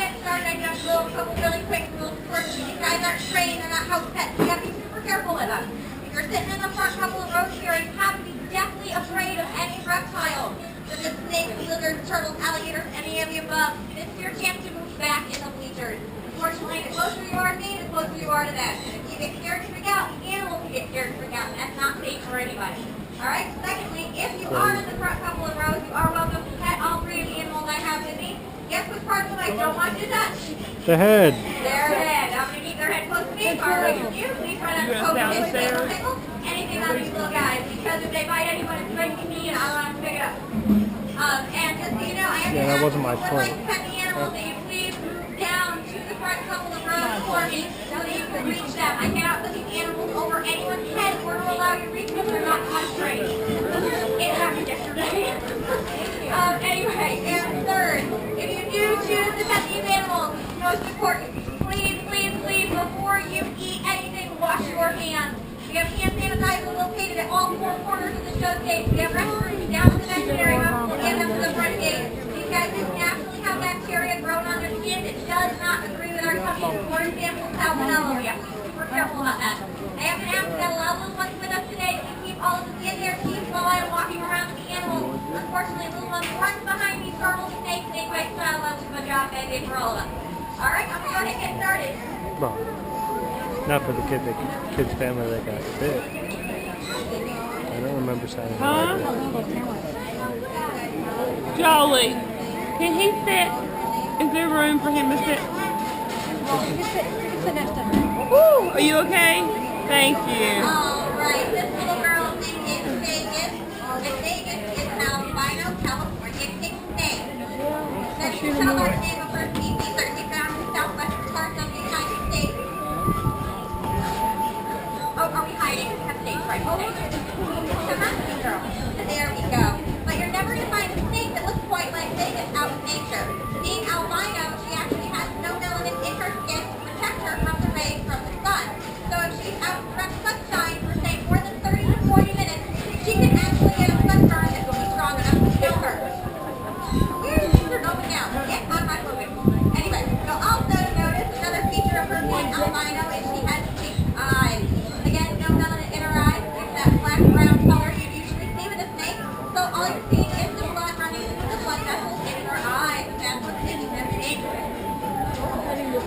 get started, I got a couple really quick rules for you. You guys aren't trained, they're not house pets. You gotta be super careful with them. If you're sitting in the front couple of rows here, you have to be deathly afraid of any reptile. Such as snakes, lizards, turtles, alligators, any of the above. This is your chance to move back in the bleachers. Unfortunately, the closer you are to me, the closer you are to them. And if you get scared and freak out, the animals will get scared and freak out, and that's not safe for anybody. Alright, secondly, if you are in the front couple of rows, you are welcome to pet all three of the animals I have with me. Guess which part of them I don't want you to touch? The head. Their head. I'm going to keep their head close to me, far away from you. Please try not to poke, hit, tickle, anything on these little guys, because if they bite anyone, it's right to me, and I don't want to pick it up. And just so you know, I have Yeah, that wasn't my would like point. to pet the animals, that you please move down to the front couple of rows for me, so that you can reach them. I cannot put these animals over anyone's head or to allow you to reach them. They're not untrained. It happened yesterday. Anyway, and third, if you do choose to pet these animals, most important, please, please, please, before you eat anything, wash your hands. We have hand sanitizer located at all four corners of the show stage. We have restrooms down in the next area and up to the front gate. These guys just naturally have bacteria grown on their skin. It does not agree with our company. For example, salmonella. We have to be super careful about that. I have been asked to get a lot of little ones with us today to keep all of them in their teeth while I'm walking around with the animals. Unfortunately, little ones runs behind me, startle snake bite style lunch is my job that day for all of us. Alright, I'm going to go ahead and get started. Well, not for the kid's family that got bit. I don't remember signing Huh? that. Jolie, can he sit? Is there room for him to sit? Woo! Are you okay? Thank you. Alright, this little girl's name is Vegas. And Vegas is an albino California king snake. Now, you can tell by the name of her species that can be found in the southwestern parts of the United States. Oh, are we hiding? We have stage fright. Okay. Come on, good girl. There we go. But you're never going to find a snake that looks quite like Vegas out in nature. Being albino, she actually has no melanin in her skin to protect her from the rays from the sun. So if she's out in direct sunshine for, say, more than 30 to 40 minutes, she can actually get a sunburn that will be strong enough to kill her. Weird things are going down. Get on my moving. Anyway, you'll also notice another feature of her being albino is she has pink eyes. Again, no melanin in her eyes. It's that black-brown color you usually see with a snake. So all you're seeing is the blood running through the blood vessels in her eyes. And that's what's making them dangerous.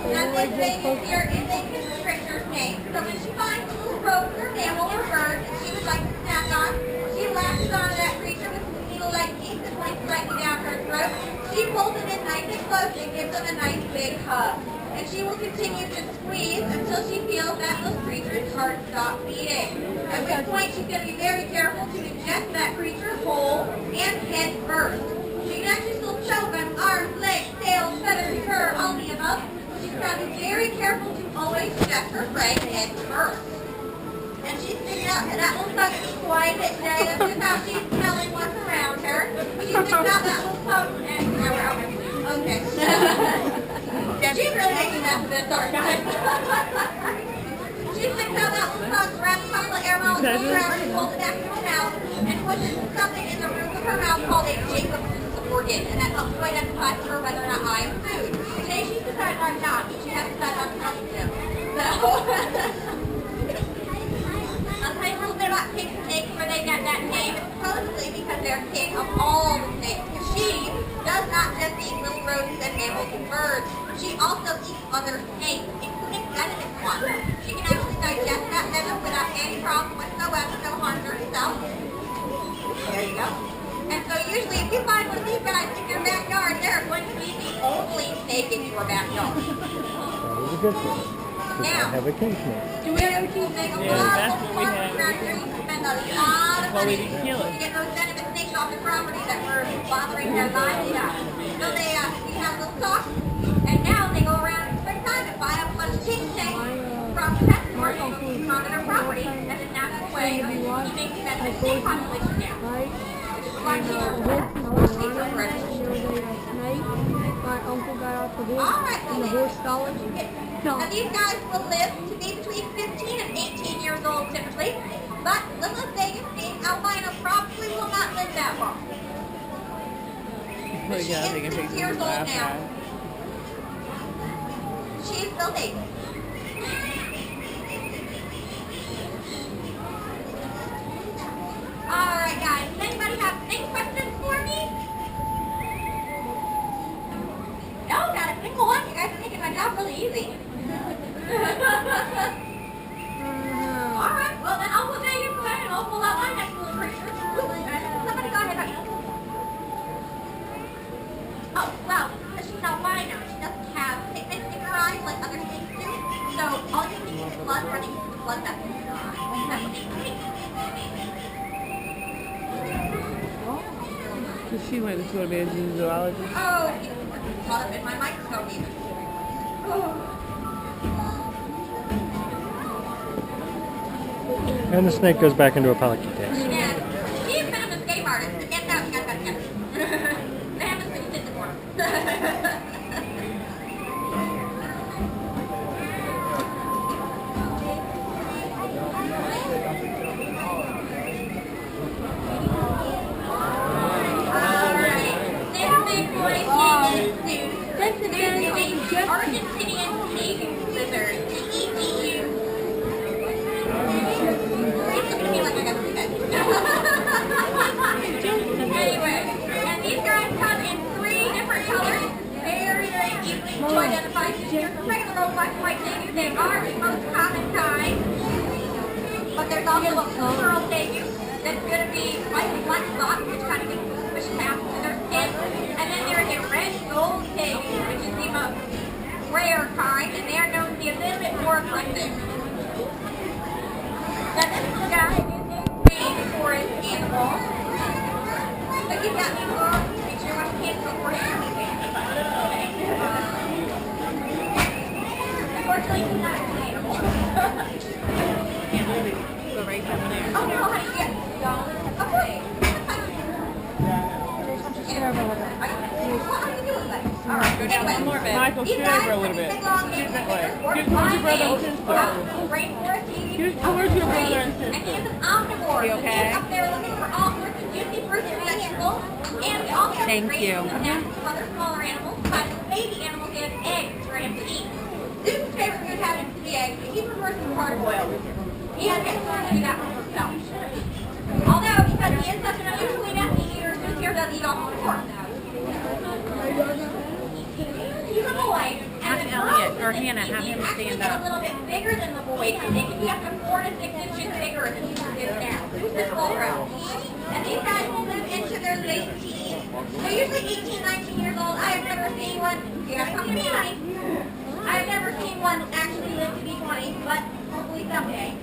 Now, this baby here is a constrictor snake. So when she finds a little rodent or mammal or bird that she would like to snack on, she latches onto that creature with some needle-like teeth that point slightly down her throat. She pulls it in nice and close and gives them a nice big hug. And she will continue to squeeze until she feels that little creature's heart stop beating. At which point she's going to be very careful to ingest that creature whole and head first. She can actually still choke on arms, legs, tail, feathers, fur, all the above. She's got to be very careful to always ingest her prey head first. And she's sticking out, and that little sucker quite a bit today. That's just how she's smelling what's around her. She's sticking out that little poke, and now we're out. Okay. She's really making that for this, aren't she? She sticks out that little poke, grabs a couple of air molecules around her, pulls it back to her mouth, and pushes something in the roof of her mouth called a Jacobson's organ. And that helps to identify for her whether or not I am food. Today she's decided I'm not, but she has decided I'm not to. So, I'll tell you a little bit about king snakes, where they get that name, supposedly because they're king of all the snakes. Because she does not just eat little rodents and mammals and birds. She also eats other snakes, including venomous ones. She can actually digest that venom without any problem whatsoever, no harm to herself. There you go. And so usually if you find one of these guys in your backyard, they're going to be the only snake in your backyard. That was a good thing. Because I have a king snake. Do we have a king snake? Yeah, that's what we have. Around here, you can spend a lot of Well, we money need to kill it. to get those venomous snakes off the property that were bothering their livestock. So we have a little talk, and now they go around in springtime and buy up a bunch of king snakes from the pet stores and keep them onto their property as a natural way of keeping the venomous snake population down. Which is why these are fresh. My uncle got off of his, All right, and the horse college. Now these guys will live to be between 15 and 18 years old typically, but little Vegas being albino probably will not live that long. But she is 6 years old now. still dating. Alright guys, does anybody have any questions for me? No, not a single one. You guys are making my job really easy. Alright, well then I'll go down here for that and I'll pull out my next little creature. Somebody go ahead, honey. Oh, well, because she's albino, she doesn't have pigment in her eyes like other snakes do. So all you need is blood running through the blood vessels in her eye. That's what makes pink. So she went to be a zoologist. Oh, he wasn't caught up in my microscope even. And the snake goes back into a pelican case. Yeah, he's been an escape artist. Get out, get out, get out. They haven't been sitting for him. Argentinian pig lizard, EPU. Anyway, and these guys come in 3 different colors. Very, very easy to identify. Here's the regular old black and white Daegu. They are the most common kind. But there's also a plural Daegu that's going to be white and black spots, which kind of gets pushed past to their skin. And then there is a red gold Daegu, which is the most rare kind, and they are known to be a little bit more aggressive. Now this little guy is a big forest animal. Look at that little girl. Make sure you watch the kids before you have the Unfortunately, he's not an animal. Can't move it. Go right down there. Oh no, honey, yes. Okay. What are you doing with that? Alright, Go down one more bit. Michael, these scoot guys over a little have bit. big long Scoot nails. that way. They're Scoot towards your brother and sister. Rainforest Daegu. Scoot towards your brother and And he sister. is an omnivore. You So okay? he's up there looking for all sorts of juicy fruits and vegetables. And we also have Thank great you. snacks from other smaller animals, but baby animals get eggs for him to eat. Zeus's favorite food happens to be eggs, but he prefers the hard boiled. He has to do that one himself. Although, because he is such an unusually messy eater, Zeus here does eat all the pork. He's a boy. Ask And the Elliot, girls or in Hannah, the have him actually stand get up. a little bit bigger than the boys. They can be up to 4 to 6 inches bigger than Zeus is now. Zeus is full grown. And these guys will live into their late teens. They're usually 18, 19 years old. I have never seen one. You gotta come to me, honey. I have never seen one actually live to be 20, but hopefully someday.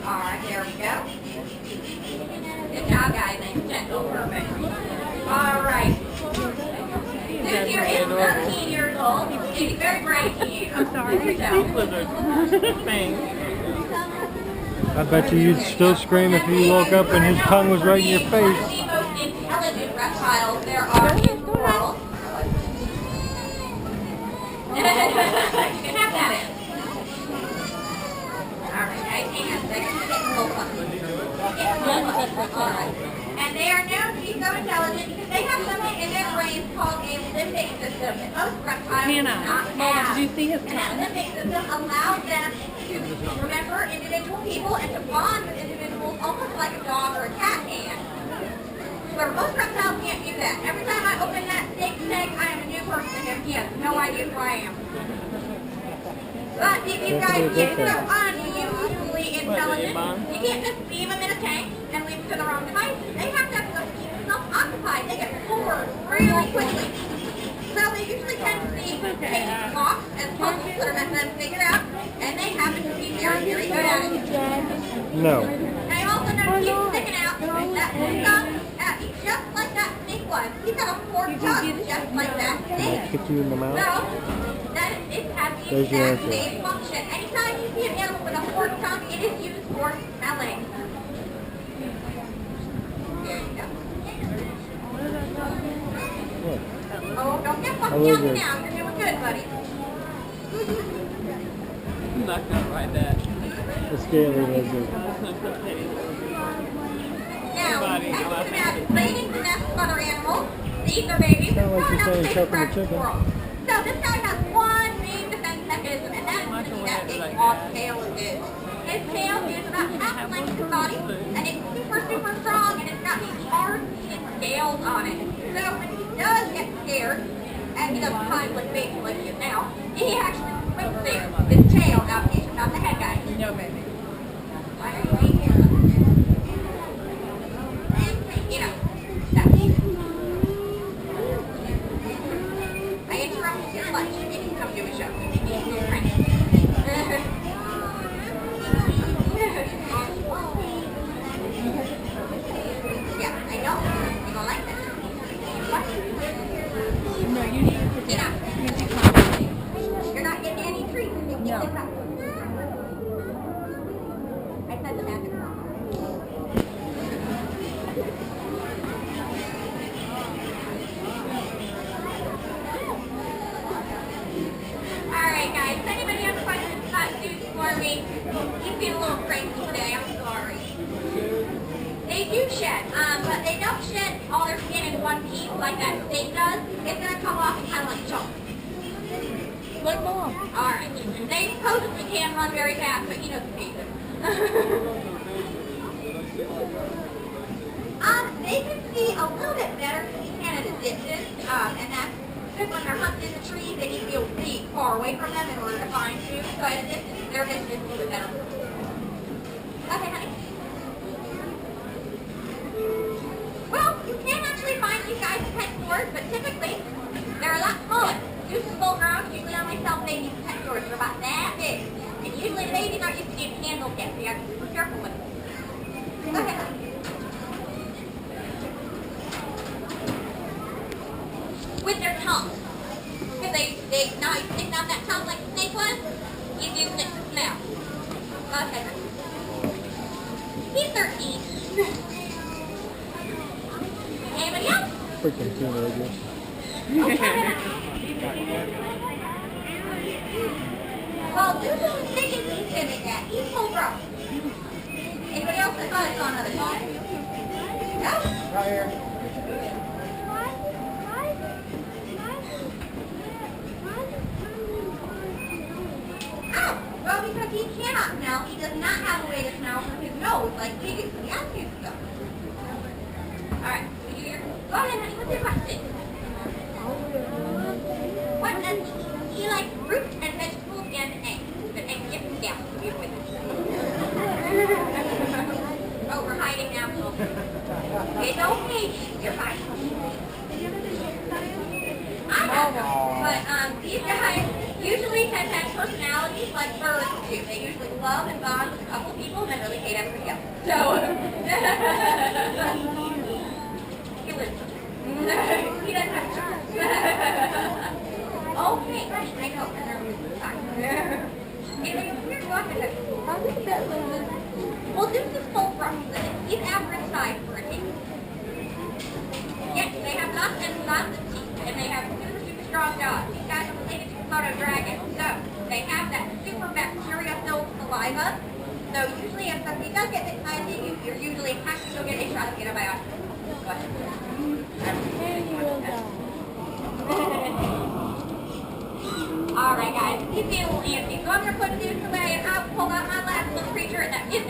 Alright, there we go. Good job, guys. Nice and gentle. Perfect. Alright. This here is 13 years old. He's very bright. I'm sorry. Sea lizard. Thanks. I bet you'd still scream if you woke up and his tongue was right in your face. One of the most intelligent reptiles there are in the world. You can have that in. Alright, guys, hang on a second. We're getting a little funny. Alright. And they are known to be so intelligent because they have something in their brains called a limbic system that most reptiles do Hannah, not Mom, have. did you see his And that tongue? limbic system allows them to remember individual people and to bond with individuals almost like a dog or a cat can. Where most reptiles can't do that. Every time I open that snake's egg, I am a new person and he has no idea who I am. But these guys get so unusually intelligent. You can't just leave them in a tank and leave them to their own devices. They have to have something to keep themselves occupied. They get bored really quickly. So they usually tend to see caged hawks and puzzles that are meant for them to figure out, and they happen to be very, very good at it. No. And I also know he's sticking out that tongue at me just like that snake was. He's got a forked tongue just like that snake. Hit you in the So, mouth? that it has the There's your exact answer. same function. Anytime you see an animal with a forked tongue, it is used for smelling. There you go. What? Oh, don't get A fucking lizard. yelling now. You're doing good, buddy. I'm not going to ride that. The scaly lizard. Now, as you can imagine, laying the nest of other animals, these are babies, Sound like growing you're up saying big choking the fresh chicken. squirrels. So this guy has one main defense odd tail it is. His tail is about half the length of his body, and it's super, super strong, and it's got these hard scales on it. So when he does get scared, and he doesn't climb like baby like he is now, he actually swings there, his tail out, not the head guy. No, baby. Why are you laying here? You know, that's I interrupted your lunch. You can come do a show. Yeah, I know. You don't like that. What? No, you need to Get out. You're not getting any treats. No. I said the magic word. Alright guys, if anybody has questions about suits for me, you feel a little crazy today, I'm sorry. They do shed, but they don't shed all their skin in one piece like that snake does. It's going to come off and kind of like choke. Like mom. Alright. They supposedly can run very fast, but you know the cases. They can see a little bit better than you can at a distance, and that's because when they're hunting in the trees, they need to be able to see far away from them in order to find food. So at a distance, their vision is a little bit better. Okay, honey. Well, you can actually find these guys in pet stores, but typically they're a lot smaller. Usually full grown, usually only sell babies in pet stores. They're about that big. And usually the babies aren't used to being handled yet, so you have to be super careful with them. Okay, honey. With their tongue. Because they now you stick out that tongue like the snake was, he's using it to smell. Okay, honey. He's 13. Anybody else? Freaking teenager. Well, this is the biggest he's gonna get. He's full grown. Anybody else? I thought I saw another dog. No? Right here. Ow! Well, because he cannot smell, he does not have a way to smell from his nose like we do. The Alligator does. Alright, go ahead, honey. What's your question? What does he likes fruit and vegetables and eggs. But eggs, yes, yeah, you're with it. Oh, we're hiding now. It's okay. You're fine. I don't know. But these guys usually have personalities like birds do. They usually love and bond with a couple people and then really hate everybody else. So, he doesn't have charms. Okay, right, I know. Well, this is full grown. He's average size for a king. Yes, they have lots and lots of teeth, and they have super, super strong jaws. These guys are related to Komodo dragons, so they have that super bacteria-filled saliva. So usually if somebody does get bitten by a snake, you're usually have to go get a shot of antibiotics. Go ahead. Alright guys, he's being a little antsy, so I'm going to put this away and I'll pull out my last little creature, and that is